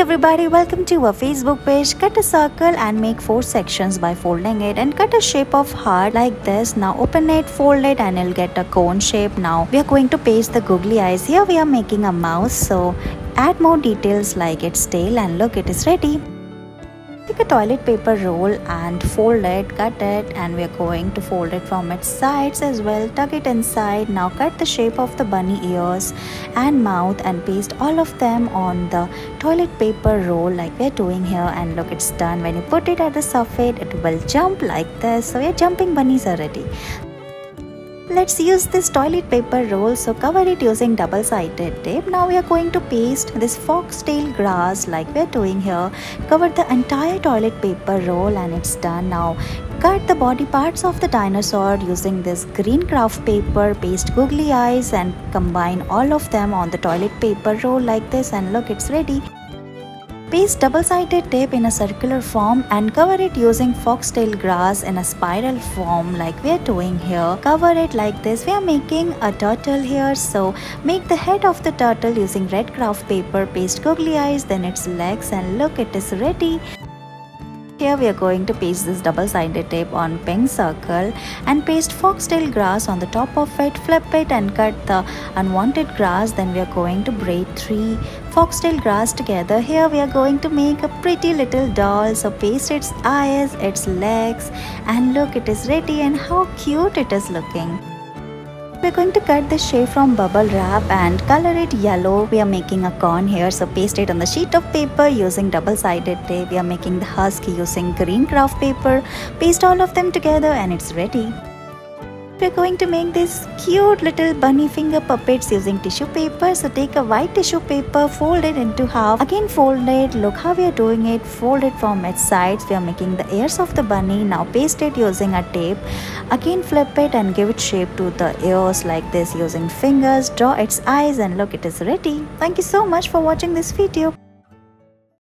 everybody, welcome to our Facebook page. Cut a circle and make 4 sections by folding it and cut a shape of heart like this. Now open it, fold it and you'll get a cone shape. Now we are going to paste the googly eyes. Here we are making a mouse, so add more details like its tail and look, it is ready. Take a toilet paper roll and fold it, cut it, and we are going to fold it from its sides as well. Tuck it inside. Now cut the shape of the bunny ears and mouth and paste all of them on the toilet paper roll like we're doing here, and look, it's done. When you put it at the surface, it will jump like this. So we're jumping bunnies already. Let's use this toilet paper roll, so cover it using double-sided tape. Now we are going to paste this foxtail grass like we're doing here. Cover the entire toilet paper roll and it's done. Now cut the body parts of the dinosaur using this green craft paper. Paste googly eyes and combine all of them on the toilet paper roll like this, and look, it's ready. Paste double-sided tape in a circular form and cover it using foxtail grass in a spiral form like we are doing here. Cover it like this. We are making a turtle here, so make the head of the turtle using red craft paper. Paste googly eyes, then its legs, and look, it is ready. Here we are going to paste this double-sided tape on pink circle and paste foxtail grass on the top of it. Flip it and cut the unwanted grass. Then we are going to braid 3 foxtail grass together. Here we are going to make a pretty little doll. So paste its eyes, its legs, and look, it is ready, and how cute it is looking. We're going to cut this shape from bubble wrap and color it yellow. We are making a corn here, so paste it on the sheet of paper using double-sided tape. We are making the husk using green craft paper. Paste all of them together and it's ready. We're going to make this cute little bunny finger puppets using tissue paper. So take a white tissue paper, fold it into half, again fold it. Look how we are doing it. Fold it from its sides. We are making the ears of the bunny. Now paste it using a tape. Again flip it and give it shape to the ears like this using fingers. Draw its eyes and look, it is ready. Thank you so much for watching this video.